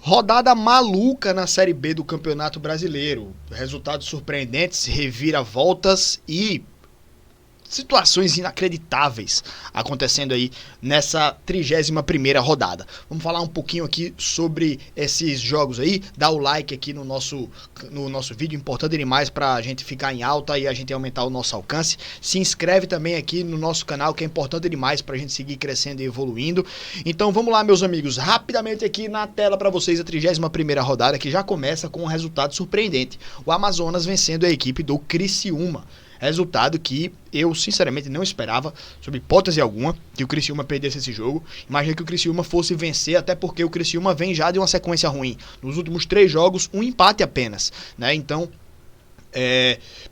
Rodada maluca na Série B do Campeonato Brasileiro. Resultados surpreendentes, reviravoltas e situações inacreditáveis acontecendo aí nessa 31ª rodada. Vamos falar um pouquinho aqui sobre esses jogos aí. Dá o like aqui no nosso vídeo, importante demais pra gente ficar em alta e a gente aumentar o nosso alcance. Se inscreve também aqui no nosso canal, que é importante demais pra gente seguir crescendo e evoluindo. Então vamos lá, meus amigos, rapidamente aqui na tela pra vocês a 31ª rodada, que já começa com um resultado surpreendente. O Amazonas vencendo a equipe do Criciúma. Resultado que eu sinceramente não esperava, sob hipótese alguma, que o Criciúma perdesse esse jogo. Imagina que o Criciúma fosse vencer, até porque o Criciúma vem já de uma sequência ruim. Nos últimos 3 jogos, um empate apenas, né? Então,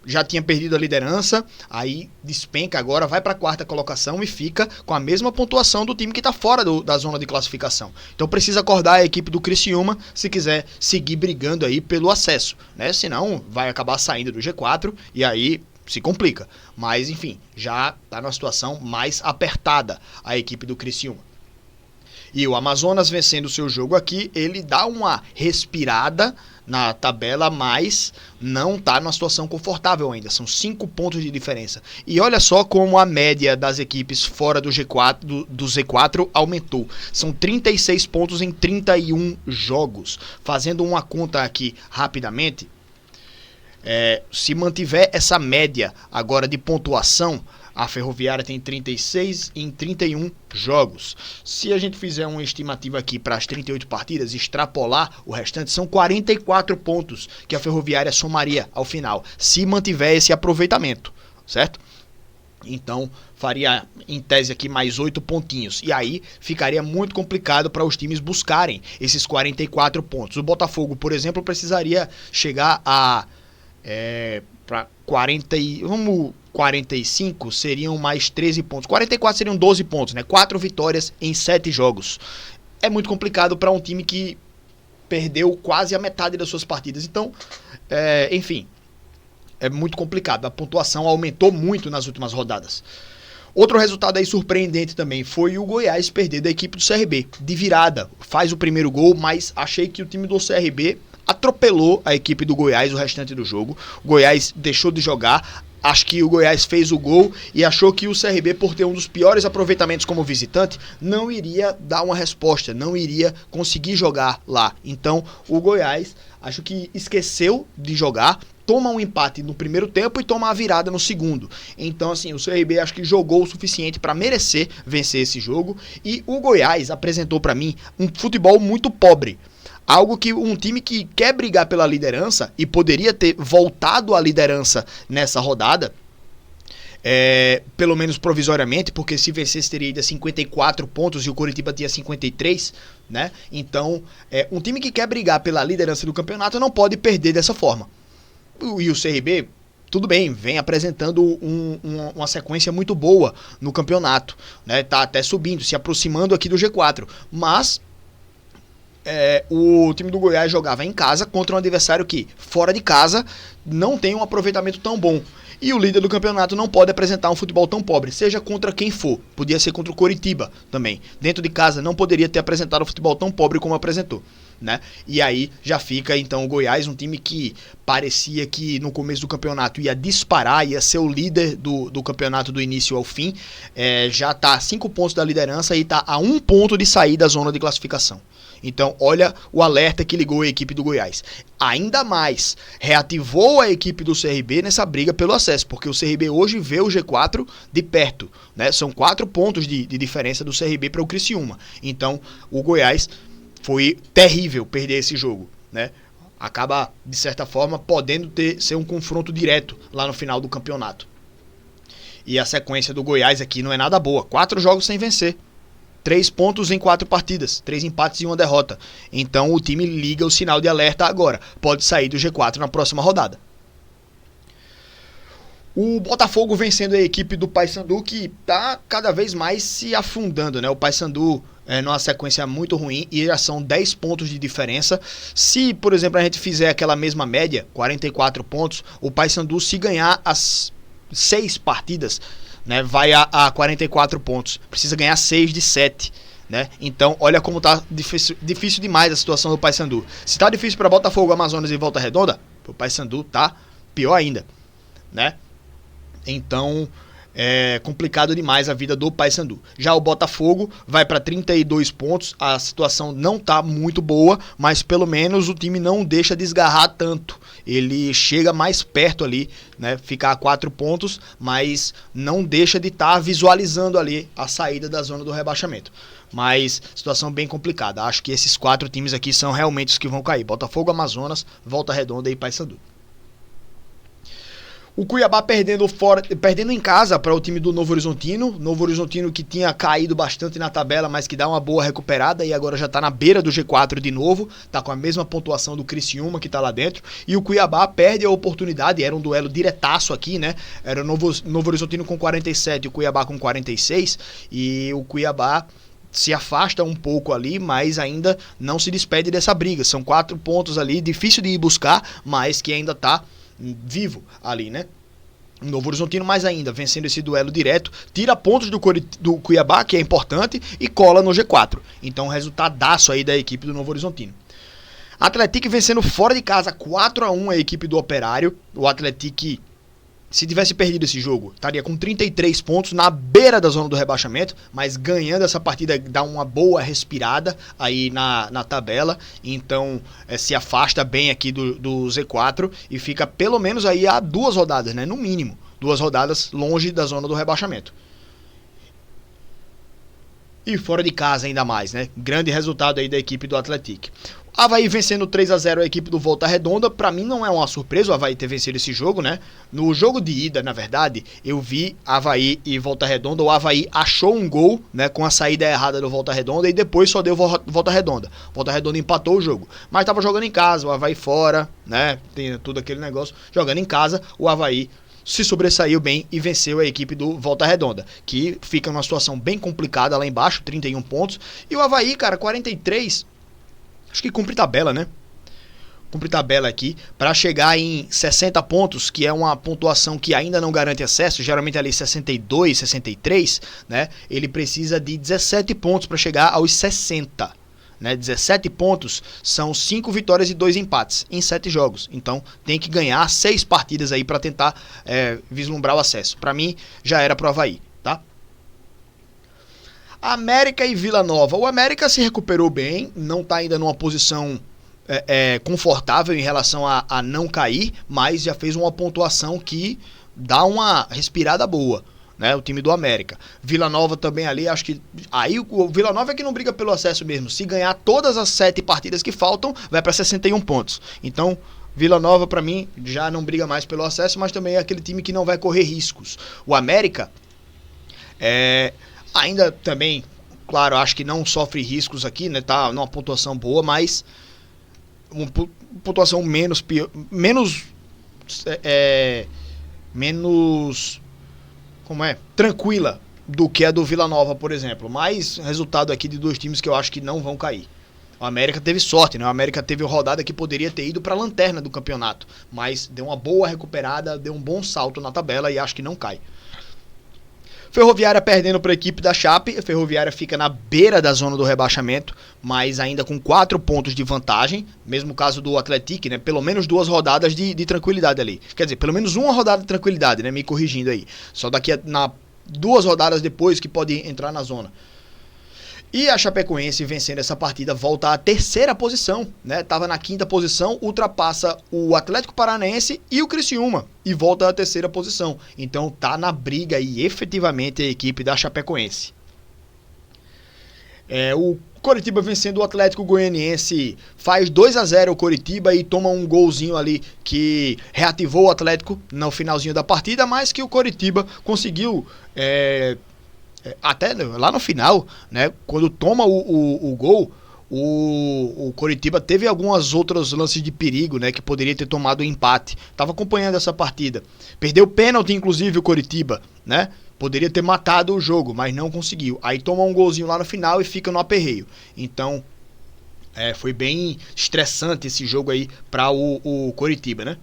já tinha perdido a liderança, aí despenca agora, vai para a 4ª colocação e fica com a mesma pontuação do time que está fora da zona de classificação. Então precisa acordar a equipe do Criciúma se quiser seguir brigando aí pelo acesso, né? Senão vai acabar saindo do G4 e aí se complica, mas enfim, já está numa situação mais apertada a equipe do Criciúma. E o Amazonas vencendo o seu jogo aqui, ele dá uma respirada na tabela, mas não está numa situação confortável ainda, são 5 pontos de diferença. E olha só como a média das equipes fora do G4, do Z4 aumentou, são 36 pontos em 31 jogos. Fazendo uma conta aqui rapidamente, se mantiver essa média agora de pontuação, a Ferroviária tem 36 em 31 jogos. Se a gente fizer uma estimativa aqui para as 38 partidas, extrapolar o restante, são 44 pontos que a Ferroviária somaria ao final, se mantiver esse aproveitamento, certo? Então faria em tese aqui mais 8 pontinhos. E aí ficaria muito complicado para os times buscarem esses 44 pontos. O Botafogo, por exemplo, precisaria chegar a para 45 seriam mais 13 pontos. 44 seriam 12 pontos, né? 4 vitórias em 7 jogos. É muito complicado para um time que perdeu quase a metade das suas partidas. Então, enfim, é muito complicado. A pontuação aumentou muito nas últimas rodadas. Outro resultado aí surpreendente também foi o Goiás perder da equipe do CRB. De virada, faz o primeiro gol, mas achei que o time do CRB atropelou a equipe do Goiás o restante do jogo. O Goiás deixou de jogar. Acho que o Goiás fez o gol e achou que o CRB, por ter um dos piores aproveitamentos como visitante, não iria dar uma resposta, não iria conseguir jogar lá. Então o Goiás, acho que esqueceu de jogar, toma um empate no primeiro tempo e toma a virada no segundo. Então assim, o CRB acho que jogou o suficiente para merecer vencer esse jogo. E o Goiás apresentou para mim um futebol muito pobre. Algo que um time que quer brigar pela liderança e poderia ter voltado à liderança nessa rodada, pelo menos provisoriamente, porque se vencesse teria ido a 54 pontos e o Coritiba tinha 53, né? Então, um time que quer brigar pela liderança do campeonato não pode perder dessa forma. E o CRB, tudo bem, vem apresentando uma sequência muito boa no campeonato, né? Tá até subindo, se aproximando aqui do G4, mas o time do Goiás jogava em casa contra um adversário que, fora de casa, não tem um aproveitamento tão bom. E o líder do campeonato não pode apresentar um futebol tão pobre, seja contra quem for. Podia ser contra o Coritiba também. Dentro de casa não poderia ter apresentado um futebol tão pobre como apresentou, né? E aí já fica então o Goiás, um time que parecia que no começo do campeonato ia disparar, ia ser o líder do campeonato do início ao fim. Já está a 5 pontos da liderança e está a 1 ponto de sair da zona de classificação. Então, olha o alerta que ligou a equipe do Goiás. Ainda mais, reativou a equipe do CRB nessa briga pelo acesso, porque o CRB hoje vê o G4 de perto, né? São 4 pontos de diferença do CRB para o Criciúma. Então, o Goiás foi terrível perder esse jogo, né? Acaba, de certa forma, podendo ser um confronto direto lá no final do campeonato. E a sequência do Goiás aqui não é nada boa. 4 jogos sem vencer. 3 pontos em 4 partidas, 3 empates e 1 derrota. Então o time liga o sinal de alerta agora. Pode sair do G4 na próxima rodada. O Botafogo vencendo a equipe do Paysandu, que está cada vez mais se afundando, né? O Paysandu numa sequência muito ruim e já são 10 pontos de diferença. Se, por exemplo, a gente fizer aquela mesma média, 44 pontos, o Paysandu, se ganhar as 6 partidas, né, vai a 44 pontos. Precisa ganhar 6 de 7. né? Então, olha como tá difícil demais a situação do Paysandu. Se tá difícil para Botafogo, Amazonas e Volta Redonda, o Paysandu tá pior ainda, né? Então, é complicado demais a vida do Paysandu. Já o Botafogo vai para 32 pontos, a situação não tá muito boa, mas pelo menos o time não deixa desgarrar tanto. Ele chega mais perto ali, né? Fica a 4 pontos, mas não deixa de estar visualizando ali a saída da zona do rebaixamento. Mas situação bem complicada. Acho que esses 4 times aqui são realmente os que vão cair. Botafogo, Amazonas, Volta Redonda e Paysandu. O Cuiabá perdendo em casa para o time do Novo Horizontino. Novo Horizontino que tinha caído bastante na tabela, mas que dá uma boa recuperada e agora já está na beira do G4 de novo. Está com a mesma pontuação do Criciúma que está lá dentro. E o Cuiabá perde a oportunidade, era um duelo diretaço aqui, né? Era o Novo Horizontino com 47 e o Cuiabá com 46. E o Cuiabá se afasta um pouco ali, mas ainda não se despede dessa briga. São 4 pontos ali, difícil de ir buscar, mas que ainda está vivo ali, né? O Novo Horizontino mais ainda, vencendo esse duelo direto, tira pontos do Cuiabá, que é importante, e cola no G4. Então, resultadaço aí da equipe do Novo Horizontino. Atlético vencendo fora de casa 4-1 a equipe do Operário. O Atlético, se tivesse perdido esse jogo, estaria com 33 pontos na beira da zona do rebaixamento, mas ganhando essa partida dá uma boa respirada aí na tabela, então se afasta bem aqui do Z4 e fica pelo menos aí a 2 rodadas, né? No mínimo, 2 rodadas longe da zona do rebaixamento. E fora de casa ainda mais, né? Grande resultado aí da equipe do Atlético. Avaí vencendo 3-0 a equipe do Volta Redonda. Pra mim não é uma surpresa o Avaí ter vencido esse jogo, né? No jogo de ida, na verdade, eu vi Avaí e Volta Redonda. O Avaí achou um gol, né, com a saída errada do Volta Redonda e depois só deu Volta Redonda. Volta Redonda empatou o jogo. Mas tava jogando em casa, o Avaí fora, né? Tem tudo aquele negócio. Jogando em casa, o Avaí se sobressaiu bem e venceu a equipe do Volta Redonda, que fica numa situação bem complicada lá embaixo, 31 pontos. E o Avaí, cara, 43... Acho que cumpre tabela, né? Cumpre tabela aqui para chegar em 60 pontos, que é uma pontuação que ainda não garante acesso, geralmente ali 62, 63, né? Ele precisa de 17 pontos para chegar aos 60, né? 17 pontos são 5 vitórias e 2 empates em 7 jogos. Então tem que ganhar 6 partidas aí para tentar vislumbrar o acesso. Para mim já era pro Avaí, tá? América e Vila Nova. O América se recuperou bem, não está ainda numa posição confortável em relação a não cair, mas já fez uma pontuação que dá uma respirada boa, né? O time do América. Vila Nova também ali, acho que aí o Vila Nova é que não briga pelo acesso mesmo. Se ganhar todas as 7 partidas que faltam, vai para 61 pontos. Então, Vila Nova para mim já não briga mais pelo acesso, mas também é aquele time que não vai correr riscos. O América ainda também, claro, acho que não sofre riscos aqui, né? Tá numa pontuação boa, mas uma pontuação menos tranquila do que a do Vila Nova, por exemplo. Mas resultado aqui de 2 times que eu acho que não vão cair. O América teve sorte, né? O América teve uma rodada que poderia ter ido para a lanterna do campeonato, mas deu uma boa recuperada, deu um bom salto na tabela e acho que não cai. Ferroviária perdendo para a equipe da Chape. A Ferroviária fica na beira da zona do rebaixamento, mas ainda com 4 pontos de vantagem. Mesmo caso do Atlético, né? Pelo menos 2 rodadas de tranquilidade ali. Quer dizer, pelo menos uma rodada de tranquilidade, né? Me corrigindo aí. Só daqui a 2 rodadas depois que pode entrar na zona. E a Chapecoense, vencendo essa partida, volta à 3ª posição, né? Tava na 5ª posição, ultrapassa o Atlético Paranaense e o Criciúma e volta à 3ª posição. Então tá na briga aí efetivamente a equipe da Chapecoense. O Coritiba vencendo o Atlético Goianiense, faz 2-0 o Coritiba e toma um golzinho ali que reativou o Atlético no finalzinho da partida, mas que o Coritiba conseguiu até lá no final, né, quando toma o gol, o Coritiba teve algumas outros lances de perigo, né, que poderia ter tomado o empate. Tava acompanhando essa partida. Perdeu pênalti, inclusive, o Coritiba, né? Poderia ter matado o jogo, mas não conseguiu. Aí toma um golzinho lá no final e fica no aperreio. Então, foi bem estressante esse jogo aí para o Coritiba, né?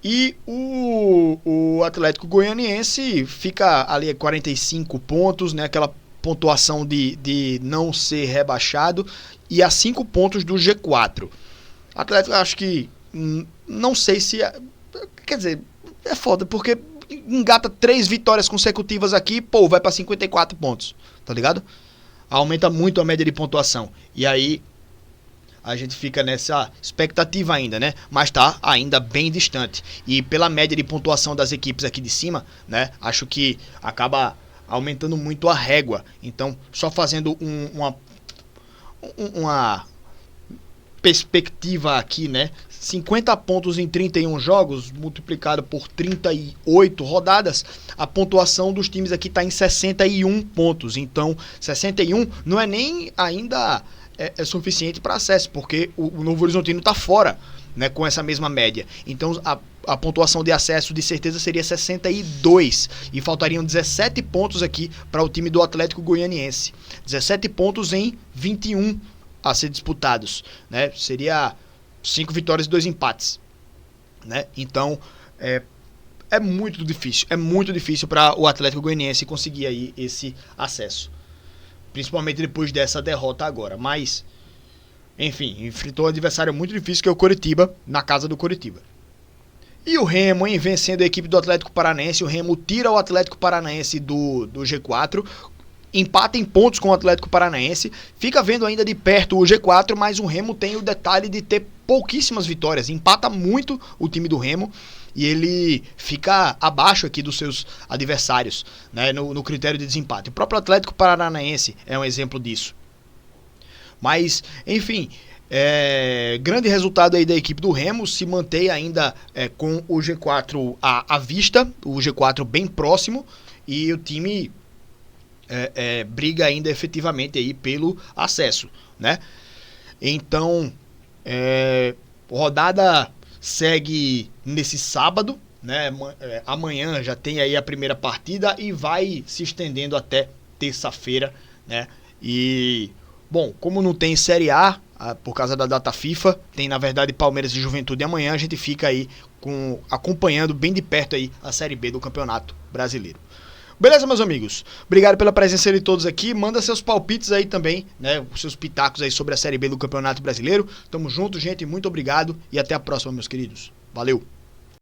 E o Atlético Goianiense fica ali a 45 pontos, né? Aquela pontuação de não ser rebaixado e a 5 pontos do G4. Atlético, acho que não sei se... Quer dizer, é foda, porque engata 3 vitórias consecutivas aqui, pô, vai pra 54 pontos, tá ligado? Aumenta muito a média de pontuação. E aí a gente fica nessa expectativa ainda, né? Mas tá ainda bem distante. E pela média de pontuação das equipes aqui de cima, né? Acho que acaba aumentando muito a régua. Então, só fazendo uma perspectiva aqui, né? 50 pontos em 31 jogos, multiplicado por 38 rodadas, a pontuação dos times aqui está em 61 pontos. Então, 61 não é nem ainda é suficiente para acesso, porque o Novo Horizontino está fora, né, com essa mesma média. Então, a pontuação de acesso de certeza seria 62 e faltariam 17 pontos aqui para o time do Atlético Goianiense. 17 pontos em 21 a ser disputados, né? Seria 5 vitórias e 2 empates, né? Então é muito difícil para o Atlético Goianiense conseguir aí esse acesso, principalmente depois dessa derrota agora. Mas enfim, enfrentou um adversário muito difícil, que é o Coritiba, na casa do Coritiba. E o Remo, hein, vencendo a equipe do Atlético Paranaense. O Remo tira o Atlético Paranaense do G4, empata em pontos com o Atlético Paranaense, fica vendo ainda de perto o G4, mas o Remo tem o detalhe de ter pouquíssimas vitórias, empata muito o time do Remo e ele fica abaixo aqui dos seus adversários, né, no critério de desempate. O próprio Atlético Paranaense é um exemplo disso. Mas, enfim, grande resultado aí da equipe do Remo, se mantém ainda com o G4 à vista, o G4 bem próximo, e o time briga ainda efetivamente aí pelo acesso, né? Então, rodada segue nesse sábado, né? Amanhã já tem aí a primeira partida e vai se estendendo até terça-feira, né? E, bom, como não tem Série A, por causa da data FIFA, tem na verdade Palmeiras e Juventude amanhã, a gente fica aí acompanhando bem de perto aí a Série B do Campeonato Brasileiro. Beleza, meus amigos? Obrigado pela presença de todos aqui. Manda seus palpites aí também, né? Os seus pitacos aí sobre a Série B do Campeonato Brasileiro. Tamo junto, gente. Muito obrigado e até a próxima, meus queridos. Valeu!